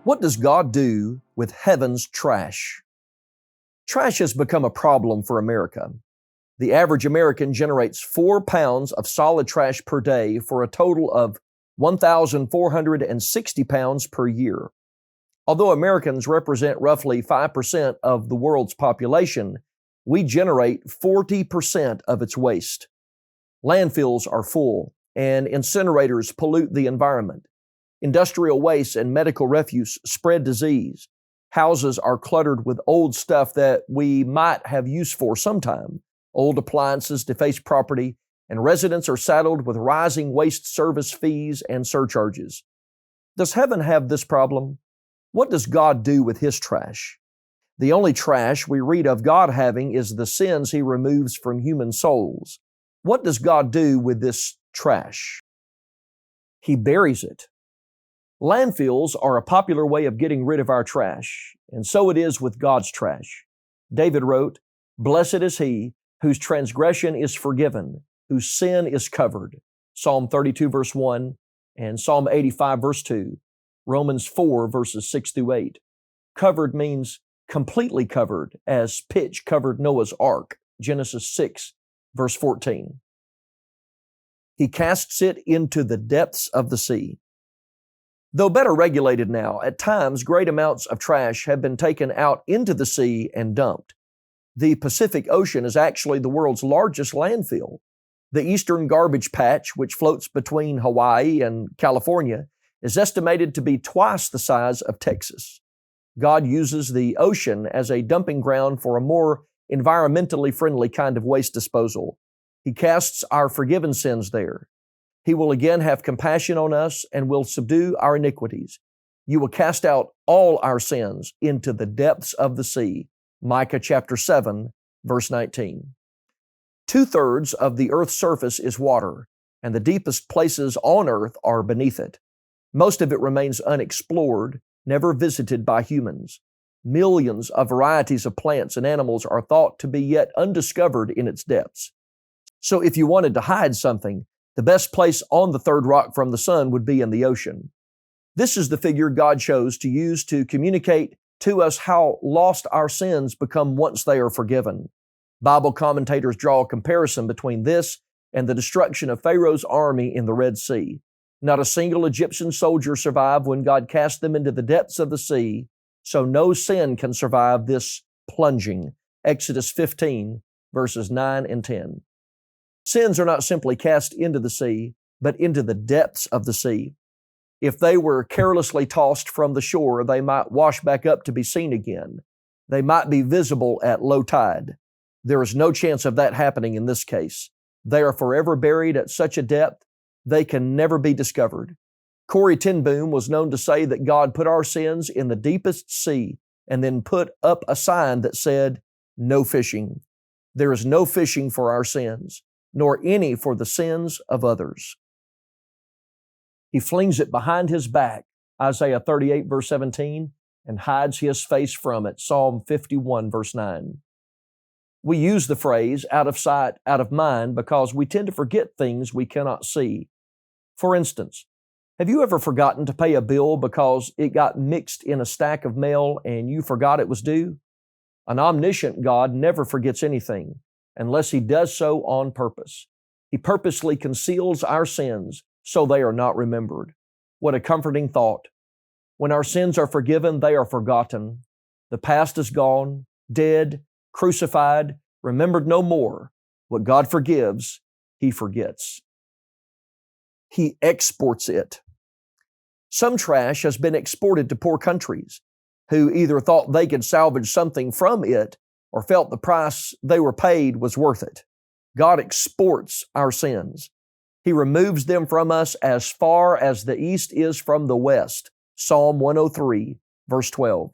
What does God do with heaven's trash? Trash has become a problem for America. The average American generates 4 pounds of solid trash per day for a total of 1,460 pounds per year. Although Americans represent roughly 5% of the world's population, we generate 40% of its waste. Landfills are full, and incinerators pollute the environment. Industrial waste and medical refuse spread disease. Houses are cluttered with old stuff that we might have use for sometime. Old appliances deface property, and residents are saddled with rising waste service fees and surcharges. Does heaven have this problem? What does God do with His trash? The only trash we read of God having is the sins He removes from human souls. What does God do with this trash? He buries it. Landfills are a popular way of getting rid of our trash, and so it is with God's trash. David wrote, "Blessed is he whose transgression is forgiven, whose sin is covered." Psalm 32 verse 1 and Psalm 85 verse 2, Romans 4 verses 6 through 8. Covered means completely covered, as pitch covered Noah's ark, Genesis 6 verse 14. He casts it into the depths of the sea. Though better regulated now, at times great amounts of trash have been taken out into the sea and dumped. The Pacific Ocean is actually the world's largest landfill. The Eastern Garbage Patch, which floats between Hawaii and California, is estimated to be twice the size of Texas. God uses the ocean as a dumping ground for a more environmentally friendly kind of waste disposal. He casts our forgiven sins there. He will again have compassion on us and will subdue our iniquities. You will cast out all our sins into the depths of the sea. Micah chapter 7, verse 19. 2/3 of the earth's surface is water, and the deepest places on earth are beneath it. Most of it remains unexplored, never visited by humans. Millions of varieties of plants and animals are thought to be yet undiscovered in its depths. So if you wanted to hide something, the best place on the third rock from the sun would be in the ocean. This is the figure God chose to use to communicate to us how lost our sins become once they are forgiven. Bible commentators draw a comparison between this and the destruction of Pharaoh's army in the Red Sea. Not a single Egyptian soldier survived when God cast them into the depths of the sea, so no sin can survive this plunging. Exodus 15, verses 9 and 10. Sins are not simply cast into the sea, but into the depths of the sea. If they were carelessly tossed from the shore, they might wash back up to be seen again. They might be visible at low tide. There is no chance of that happening in this case. They are forever buried at such a depth, they can never be discovered. Corrie ten Boom was known to say that God put our sins in the deepest sea and then put up a sign that said, "No fishing." There is no fishing for our sins, nor any for the sins of others. He flings it behind his back, Isaiah 38 verse 17, and hides his face from it, Psalm 51 verse 9. We use the phrase out of sight, out of mind because we tend to forget things we cannot see. For instance, have you ever forgotten to pay a bill because it got mixed in a stack of mail and you forgot it was due? An omniscient God never forgets anything, unless He does so on purpose. He purposely conceals our sins so they are not remembered. What a comforting thought. When our sins are forgiven, they are forgotten. The past is gone, dead, crucified, remembered no more. What God forgives, He forgets. He exports it. Some trash has been exported to poor countries who either thought they could salvage something from it or felt the price they were paid was worth it. God exports our sins. He removes them from us as far as the east is from the west. Psalm 103, verse 12.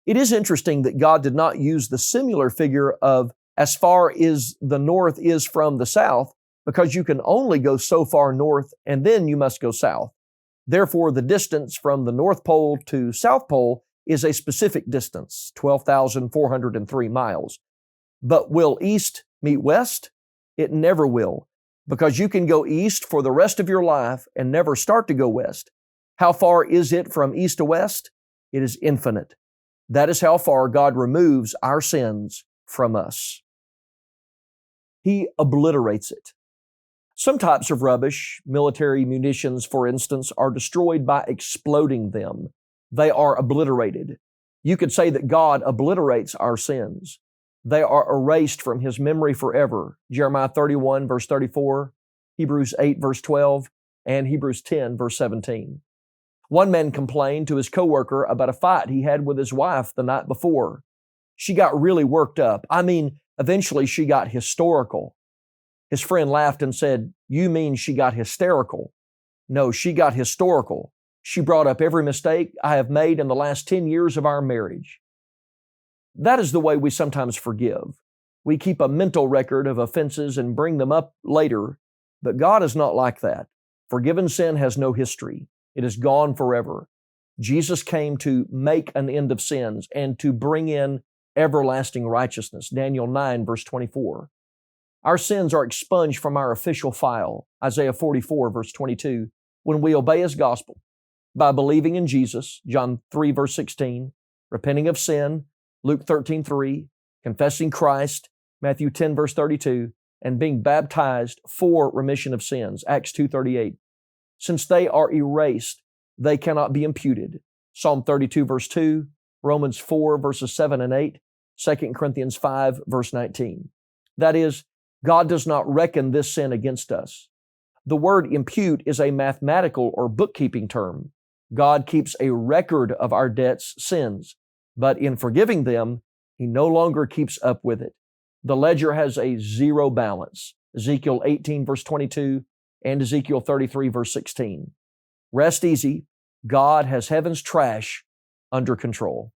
It is interesting that God did not use the similar figure of as far as the north is from the south, because you can only go so far north and then you must go south. Therefore, the distance from the North Pole to South Pole is a specific distance, 12,403 miles. But will east meet west? It never will, because you can go east for the rest of your life and never start to go west. How far is it from east to west? It is infinite. That is how far God removes our sins from us. He obliterates it. Some types of rubbish, military munitions, for instance, are destroyed by exploding them. They are obliterated. You could say that God obliterates our sins. They are erased from His memory forever. Jeremiah 31, verse 34, Hebrews 8, verse 12, and Hebrews 10, verse 17. One man complained to his coworker about a fight he had with his wife the night before. She got really worked up. Eventually she got historical. His friend laughed and said, "You mean she got hysterical?" "No, she got historical. She brought up every mistake I have made in the last 10 years of our marriage." That is the way we sometimes forgive. We keep a mental record of offenses and bring them up later, but God is not like that. Forgiven sin has no history. It is gone forever. Jesus came to make an end of sins and to bring in everlasting righteousness. Daniel 9, verse 24. Our sins are expunged from our official file. Isaiah 44, verse 22. When we obey His gospel by believing in Jesus, John 3, verse 16, repenting of sin, Luke 13, 3, confessing Christ, Matthew 10, verse 32, and being baptized for remission of sins, Acts 2, 38. Since they are erased, they cannot be imputed. Psalm 32, verse 2, Romans 4, verses 7 and 8, 2 Corinthians 5, verse 19. That is, God does not reckon this sin against us. The word impute is a mathematical or bookkeeping term. God keeps a record of our debts, sins, but in forgiving them, He no longer keeps up with it. The ledger has a zero balance. Ezekiel 18, verse 22, and Ezekiel 33, verse 16. Rest easy. God has heaven's trash under control.